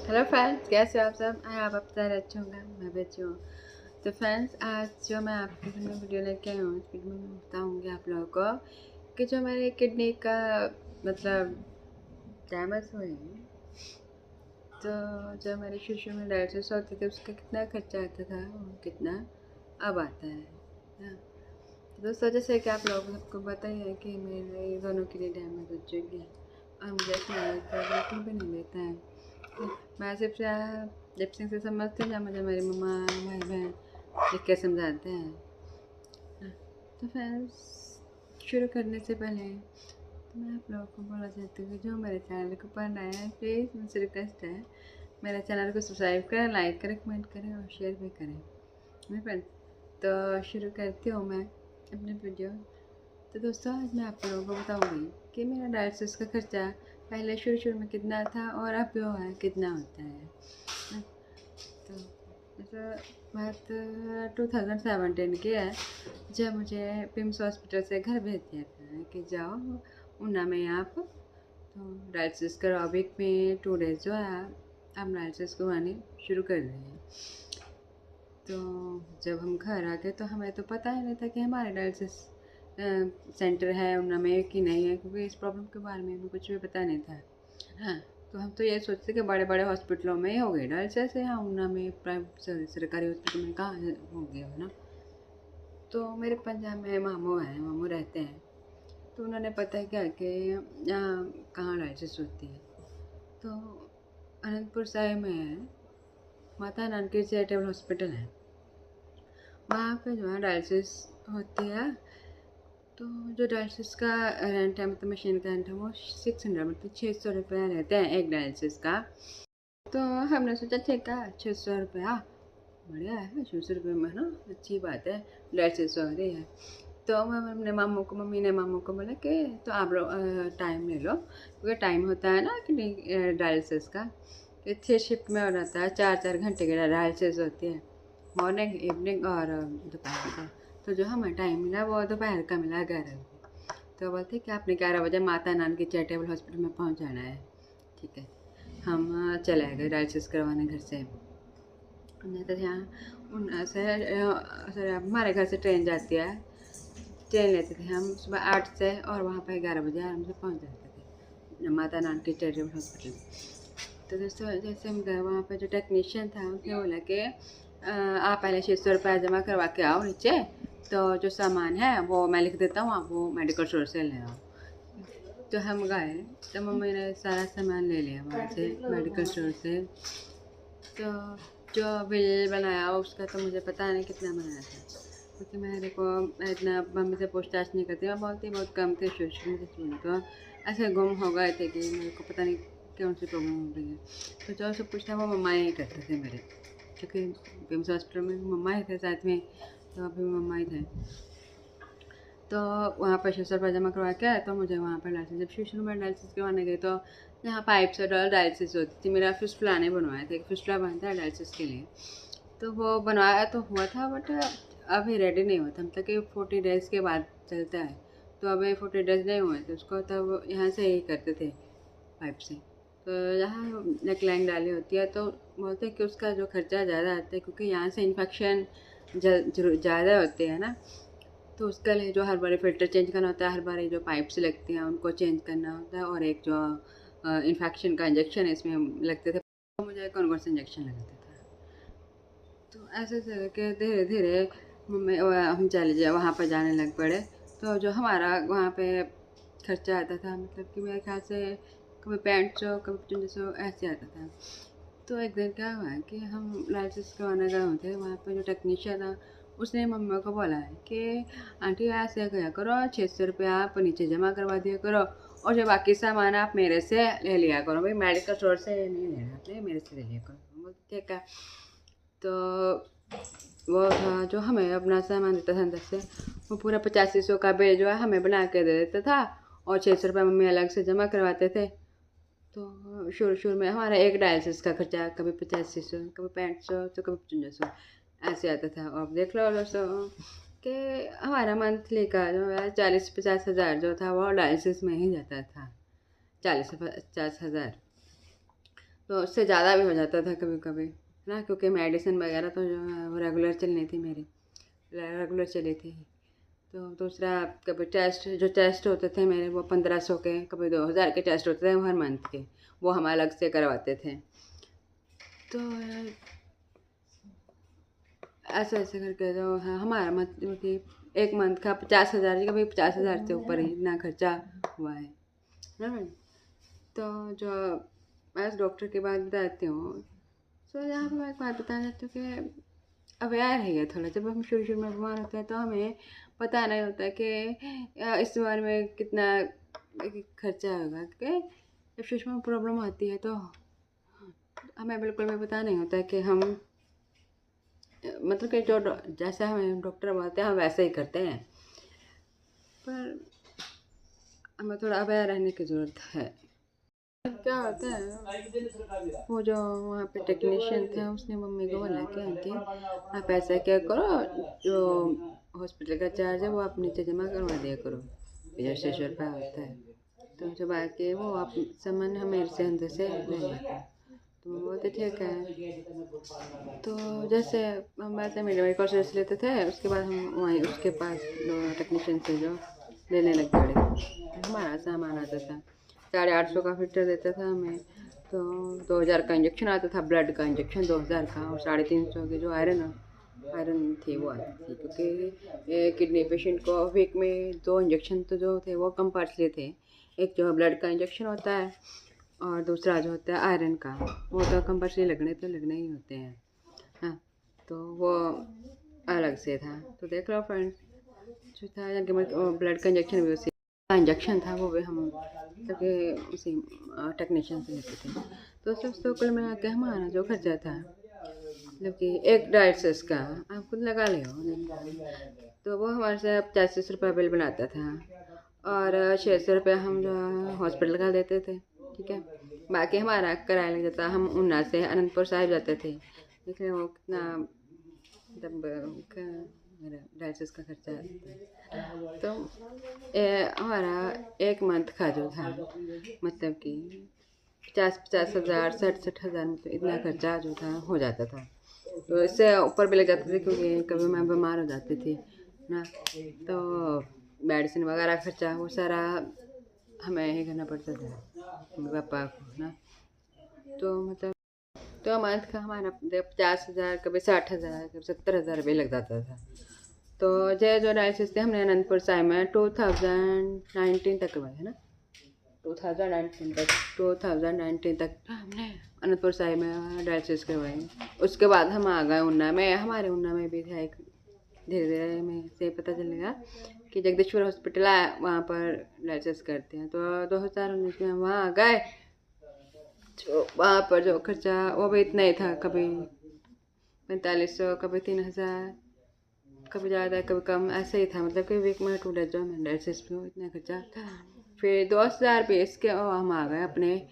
Hello friends, कैसे हो आप सब? आप बता रहे अच्छे होंगे, मैं भी अच्छी हूँ। तो फ्रेंड्स, आज जो मैं आपके सामने वीडियो लेके आई हूँ, इस वीडियो में मैं बताऊँगी आप लोगों को कि जो मेरे किडनी का मतलब डैमेज हुए हैं, तो जो मेरे शिशु में डायलिसिस होते थे उसका कितना खर्चा आता था और कितना अब आता है ना। तो दोस्तों, जैसे कि आप लोगों को पता ही है कि मेरे दोनों किडनी डैमेज हो चुकी है और मुझे स्माइल का बिल्कुल भी नहीं देता है। मैं सिर्फ लिपसिंग से समझती हूँ या मुझे मेरी मम्मा भाई बहन लिख के समझाते हैं। तो फ्रेंड्स, शुरू करने से पहले तो मैं आप लोगों को बोलना चाहती हूँ कि जो मेरे चैनल को पढ़ रहे हैं, प्लीज़ मुझसे रिक्वेस्ट है, मेरे चैनल को सब्सक्राइब करें, लाइक करें, कमेंट करें और शेयर भी करें मेरे फ्रेंड्स। तो शुरू करती हूँ मैं अपनी वीडियो। तो दोस्तों, आज मैं आप लोगों को बताऊँगी कि मेरा डायलिसिस का खर्चा पहले शुरू में कितना था और अब जो है कितना होता है। तो जैसे बात 2017 की है, जब मुझे पिम्स हॉस्पिटल से घर भेज दिया था कि जाओ ऊना में आप तो डायलिसिस कराओ। वीक में 2 डेज जो है आप डायलिसिस करवानी शुरू कर दें। तो जब हम घर आ गए तो हमें तो पता ही नहीं था कि हमारे डायलिसिस सेंटर है ऊना में कि नहीं है, क्योंकि इस प्रॉब्लम के बारे में हमें कुछ भी पता नहीं था। हाँ, तो हम तो ये सोचते कि बड़े बड़े हॉस्पिटलों में ही हो गए डायलिसिस, यहाँ ऊना में प्राइवेट सरकारी हॉस्पिटल में कहाँ हो गया है ना। तो मेरे पंजाब में मामू हैं, मामू रहते हैं, तो उन्होंने पता है क्या कि यहाँ कहाँ डायलिसिस होती है। तो अनंतपुर साहिब में है, माता नानकी चैरिटेबल हॉस्पिटल है, वहाँ पे जो है डायलिसिस होती है। तो जो डायलिसिस का रेंट है, मतलब मशीन का रेंट है, वो 600 मतलब 600 रुपया रहते हैं एक डायलिसिस का। तो हमने सोचा ठीक है, 600 रुपया बढ़िया है, 600 रुपये में ना अच्छी बात है, डायलिसिस हो रही है। तो हमने मम्मी ने मामू को बोला कि तो आप लोग टाइम ले लो, क्योंकि टाइम होता है ना कि डायलिसिस का 3 शिफ्ट में हो जाता है, 4 4 घंटे की डायलिसिस होती है, मॉर्निंग, इवनिंग और दोपहर का। तो जो हमें टाइम मिला वो दोपहर का मिला 11 बजे। तो बोलते कि आपने 11 बजे माता नानकी चैरिटेबल हॉस्पिटल में पहुँच जाना है। ठीक है, हम चले गए डायलिसिस करवाने घर से। नहीं तो यहाँ सर हमारे घर से ट्रेन जाती है, ट्रेन लेते थे हम सुबह 8 से और वहाँ पर 11 बजे आराम से पहुँच जाते थे माता नानकी चैरिटेबल हॉस्पिटल। तो दोस्तों, जैसे हम गए वहाँ पर जो टेक्नीशियन था उसने बोला कि आप पहले 600 रुपया जमा करवा के आओ नीचे, तो जो सामान है वो मैं लिख देता हूँ, आप वो मेडिकल स्टोर से ले आओ। तो हम गए, तो मम्मी ने सारा सामान ले लिया वहाँ से मेडिकल स्टोर से। तो जो बिल बनाया उसका तो मुझे पता नहीं कितना बनाया था, क्योंकि मेरे को इतना मम्मी से पूछताछ नहीं करती, मैं बोलती बहुत कम थे शुरू में, तो ऐसे गुम हो गए थे कि मेरे को पता नहीं कौन सी प्रॉब्लम हो गई है। तो जो सब कुछ था वो मम्मा ही करते थे मेरे, क्योंकि पिम्स हॉस्पिटल में मम्मा ही थे साथ में, तो अभी मम्मा ही थे। तो वहाँ पर 600 रुपये जमा करवा के आए, तो मुझे वहाँ पर डायलिसिस, जब शुरू में डायलिसिस करवाने गए तो यहाँ पाइप से डायलिसिस होती थी। मेरा फिस्टुला नहीं बनवाया था, एक फिस्टुला बनता है डायलिसिस के लिए, तो वो बनवाया तो हुआ था, बट अभी रेडी नहीं हुआ था, मतलब कि 40 डेज़ के बाद चलता है। तो अभी 40 डेज़ नहीं हुए थे उसको, तब यहाँ से ही करते थे पाइप से। तो यहाँ नेक लाइन डाली होती है, तो बोलते हैं कि उसका जो खर्चा ज़्यादा आता है, क्योंकि यहाँ से इन्फेक्शन ज़्यादा होते हैं ना। तो उसके लिए जो हर बार फ़िल्टर चेंज करना होता है, हर बार जो पाइप्स लगती हैं उनको चेंज करना होता है, और एक जो इन्फेक्शन का इंजेक्शन इसमें लगते थे, तो मुझे कौन से इंजेक्शन लगते थे। तो ऐसे करके धीरे धीरे हम चले जाए वहाँ पर जाने लग पड़े। तो जो हमारा वहाँ पे खर्चा आता था, मतलब कि मेरे ख्याल से कभी 6500 कभी 5500 ऐसे आता था। तो एक दिन क्या हुआ कि हम डायलिसिस करवाने गए होते, वहाँ पे जो टेक्नीशियन था उसने मम्मी को बोला है कि आंटी ऐसे किया करो, 600 रुपया आप नीचे जमा करवा दिया करो, और जो बाकी सामान आप मेरे से ले लिया करो, भाई मेडिकल स्टोर से नहीं लेना, आपने मेरे से ले लिया करो। हम बोलते ठीक है। तो वो था जो हमें अपना सामान देता था अंदर से, वो पूरा 8500 का बिल जो है हमें बना के दे देता था, और 600 रुपये मम्मी अलग से जमा करवाते थे। तो शुरू में हमारा एक डायलिसिस का खर्चा कभी 8500, कभी 6500, तो कभी 5500 ऐसे आता था। और अब देख लो दोस्तों कि हमारा मंथली का जो है 40-50 हज़ार जो था वो डायलिसिस में ही जाता था, 40 से 50 हज़ार। तो उससे ज़्यादा भी हो जाता था कभी कभी ना, क्योंकि मेडिसिन वगैरह तो जो है वो रेगुलर चलनी थी मेरी, रेगुलर चली थी। तो दूसरा कभी टेस्ट, जो टेस्ट होते थे मेरे वो 1500 के, कभी 2000 के टेस्ट होते थे हर मंथ के, वो हम अलग से करवाते थे। तो ऐसे ऐसे करके तो हमारा मतलब कि एक मंथ का 50,000, कभी 50,000 से ऊपर ही इतना खर्चा हुआ है ना। तो जो मैं उस डॉक्टर की बात बताती हूँ, तो यहाँ पर मैं एक बात बताना चाहती हूँ कि अवेयर है थोड़ा। जब हम शुरू शुरू में बीमार होते हैं तो हमें पता नहीं होता कि इस बारे में कितना खर्चा होगा, क्योंकि जब शुरू शुरू में प्रॉब्लम आती है तो हमें बिल्कुल भी पता नहीं होता कि हम मतलब कि जो जैसा हमें डॉक्टर बोलते हैं हम वैसे ही करते हैं, पर हमें थोड़ा अवेयर रहने की ज़रूरत है। क्या होता है, वो जो वहाँ पे टेक्नीशियन था उसने मम्मी को बोला कि आंटी आप ऐसा क्या करो, जो हॉस्पिटल का चार्ज है वो आप नीचे जमा करवा दिया करो, जो 600 रुपया होता है, तो जो बाकी है वो आप सामान हम मेरे से अंदर से ले लेते। तो मैं बोलते ठीक है। तो जैसे हम वैसे मेडिकल से लेते थे, उसके बाद हम वहीं उसके पास टेक्नीशियन से जो लेने लग गए। हमारा सामान आता था, 850 का फिल्टर देता था हमें, तो 2000 का इंजेक्शन आता था, ब्लड का इंजेक्शन 2000 का, और 350 की जो आयरन थी वो आती थी, क्योंकि किडनी पेशेंट को वीक में 2 इंजेक्शन तो जो थे वो कंपल्सरी थे। एक जो ब्लड का इंजेक्शन होता है और दूसरा जो होता है आयरन का, वो तो कंपल्सरी लगने ही होते हैं। हाँ, तो वो अलग से था। तो देख लो फ्रेंड्स, जो था ब्लड का इंजेक्शन भी उसी का इंजेक्शन था, वो भी हम सबके उसी टेक्नीशियन से लेते थे। तो सब कुल मिला के हमारा जो खर्चा था, मतलब कि एक डायलिसिस का आप खुद लगा ले हो, तो वो हमारे से 85 रुपये बिल बनाता था, और 600 रुपये हम जो हॉस्पिटल का देते थे, ठीक है। बाकी हमारा किराया लग जाता, हम उन्ना से अनंतपुर साहिब जाते थे, देखिए वो कितना मतलब मेरा डायलिसिस का खर्चा आता। तो हमारा एक मंथ का जो था, मतलब कि 50,000 60,000 मतलब इतना खर्चा जो था हो जाता था। तो इससे ऊपर भी लग जाते थे, क्योंकि कभी मैं बीमार हो जाती थी ना, तो मेडिसिन वगैरह खर्चा वो सारा हमें ही करना पड़ता था, मम्मी पापा को ना। तो मतलब तो मंथ का हमारा 50,000, कभी 60,000, कभी 70,000 रुपये लग जाता था। तो जय जो डायलिसिस थे हमने अनंतपुर साहिब में 2019 तक करवाए है ना, 2019 तक हमने अनंतपुर साहिब में डायलिसिस करवाई। उसके बाद हम आ गए उन्ना में, हमारे उन्ना में भी था एक, धीरे धीरे हमें से पता चलेगा कि जगदीश्वर हॉस्पिटल है, वहाँ पर डायलिसिस करते हैं। तो 2019 में हम वहाँ आ गए, जो वहाँ पर जो खर्चा वो भी इतना ही था, कभी 4500, कभी 3000, कभी ज़्यादा कभी कम, ऐसे ही था। मतलब कि वीक में 2 डेज जो मैं डायलिसिस में इतना खर्चा था। फिर 2020 के हम आ गए अपने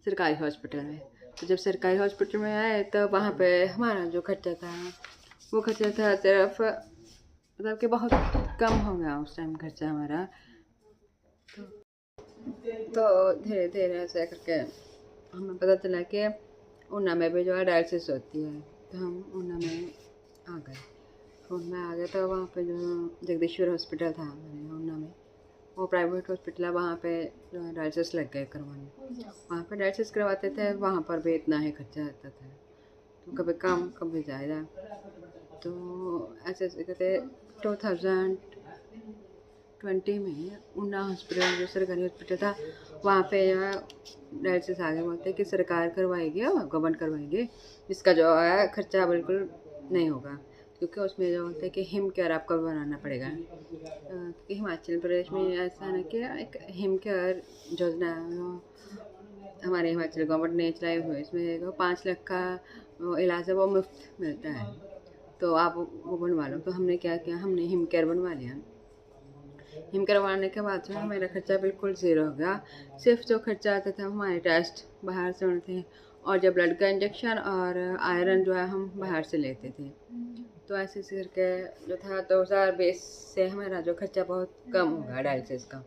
सरकारी हॉस्पिटल में। तो जब सरकारी हॉस्पिटल में आए तो वहाँ पे हमारा जो खर्चा था वो खर्चा था सिर्फ, मतलब कि बहुत कम हो गया उस टाइम खर्चा हमारा। तो धीरे धीरे ऐसे करके हमें पता चला कि ऊना में भी जो है डायलिसिस होती है, तो हम ऊना में आ गए। ऊना में आ गए तो वहाँ पे जो जगदीश्वर हॉस्पिटल था हमारे ऊना में, वो प्राइवेट हॉस्पिटल है, वहाँ पे जो है डायलिसिस लग गए करवाने। वहाँ पे डायलिसिस करवाते थे, वहाँ पर भी इतना ही खर्चा आता था, तो कभी कम कभी ज़्यादा। तो ऐसे ऐसे करते 2020 में ऊना हॉस्पिटल जो सरकारी हॉस्पिटल था, वहाँ पे डायलिसिस आगे बोलते कि सरकार करवाएगी, गवर्नमेंट करवाएगी, इसका जो है खर्चा बिल्कुल नहीं होगा, क्योंकि उसमें जो होता है कि हिम केयर आपको बनाना पड़ेगा। क्योंकि हिमाचल प्रदेश में ऐसा है ना कि एक हिम केयर योजना हमारे हिमाचल गवर्नमेंट ने चलाई हुई है। इसमें 5 लाख का इलाज है वो मुफ्त मिलता है, तो आप वो बनवा लो। तो हमने क्या किया, हमने हिम केयर बनवा लिया। हिम करवाने के बाद जो है मेरा खर्चा बिल्कुल ज़ीरो हो गया। सिर्फ जो खर्चा आता था हमारे टेस्ट बाहर से होने थे, और जब ब्लड का इंजेक्शन और आयरन जो है हम बाहर से लेते थे। तो ऐसे ऐसे करके जो था 2020 से हमारा जो खर्चा बहुत कम हो गया डायलिसिस का।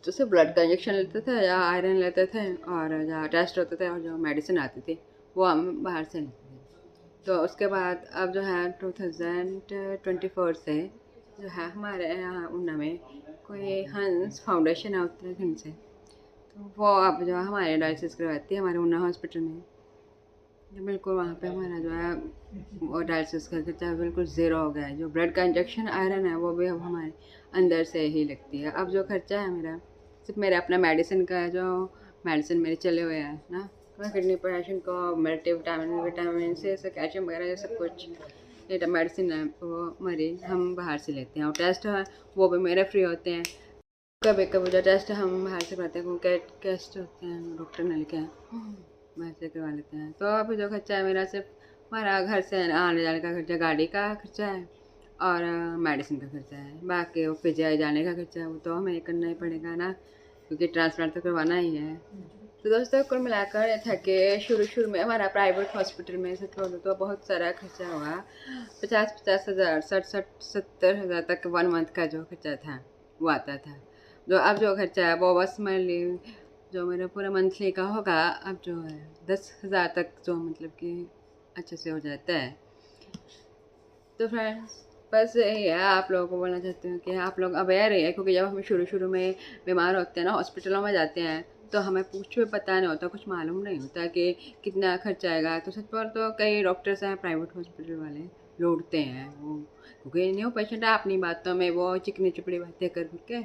तो सिर्फ ब्लड का इंजेक्शन लेते थे या आयरन लेते थे, और जहाँ टेस्ट होते थे और जो मेडिसिन आती थी वो हम बाहर से लेते थे। तो उसके बाद अब जो है 2024 से जो है हमारे यहाँ ऊना में कोई हंस फाउंडेशन है उत्तराखंड से, तो वो अब जो है हमारे डायलिसिस करवाती है हमारे ऊना हॉस्पिटल में। तो बिल्कुल वहाँ पे हमारा जो है वो डायलिसिस का खर्चा बिल्कुल ज़ीरो हो गया है। जो ब्लड का इंजेक्शन आयरन है वो भी अब हमारे अंदर से ही लगती है। अब जो खर्चा है मेरा सिर्फ मेरे अपना मेडिसिन का है, जो मेडिसिन मेरे चले हुए हैं ना, किडनी पेशेंट को मल्टी विटामिन से ऐसे कैल्शियम वगैरह ये सब कुछ ये मेडिसिन है वो हमारी हम बाहर से लेते हैं, और टेस्ट है वो भी मेरे फ्री होते हैं। कभी कभी जो टेस्ट हम बाहर से करते हैं क्योंकि टेस्ट होते हैं डॉक्टर ने लिखे हैं बाहर से करवा लेते हैं। तो अभी जो खर्चा है मेरा सिर्फ हमारा घर से आने जाने का खर्चा, गाड़ी का खर्चा है और मेडिसिन का खर्चा है। बाकी वो पीजीआई जाने का खर्चा है वो तो हमें करना ही पड़ेगा ना, क्योंकि ट्रांसप्लांट तो करवाना ही है। तो दोस्तों कुल मिलाकर ये था कि शुरू में हमारा प्राइवेट हॉस्पिटल में से बोलूँ तो बहुत सारा खर्चा हुआ, 50 हज़ार 60-70 हज़ार तक 1 मंथ का जो खर्चा था वो आता था। जो अब जो खर्चा है वो बस मान ली जो मेरा पूरा मंथली का होगा अब जो है 10 हज़ार तक जो मतलब कि अच्छे से हो जाता है। तो फ्रेंड्स बस यही है, आप लोगों को बोलना चाहती हूँ कि आप लोग अवेयर रहिए, क्योंकि जब हम शुरू में बीमार होते हैं ना हॉस्पिटलों में जाते हैं तो हमें कुछ भी पता नहीं होता, कुछ मालूम नहीं होता कि कितना खर्चा आएगा। तो सच पर तो कई डॉक्टर्स हैं प्राइवेट हॉस्पिटल वाले लूटते हैं वो, क्योंकि न्यू पेशेंट है अपनी बातों में वो चिकनी चुपड़ी बातें कर करके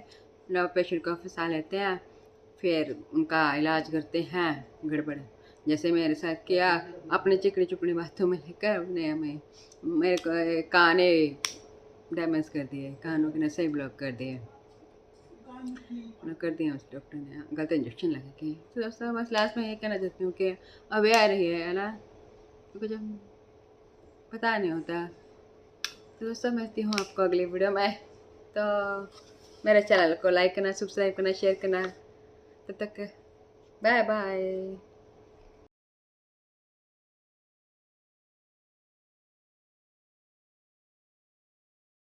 नव पेशेंट को फंसा लेते हैं, फिर उनका इलाज करते हैं गड़बड़, जैसे मेरे साथ किया अपनी चिकनी चुपड़ी बातों में लेकर अपने हमें मेरे को काने डैमेज कर दिए, कानों के नसें ब्लॉक कर दिए कर दिए उस डॉक्टर ने गलत इंजेक्शन लगा के। तो दोस्तों बस लास्ट में ये कहना चाहती हूँ कि अवेयर रही है ना, क्योंकि जब पता नहीं होता। तो दोस्तों मिलती हूँ आपको अगली वीडियो में, तो मेरे चैनल को लाइक करना, सब्सक्राइब करना, शेयर करना। तब तक बाय बाय।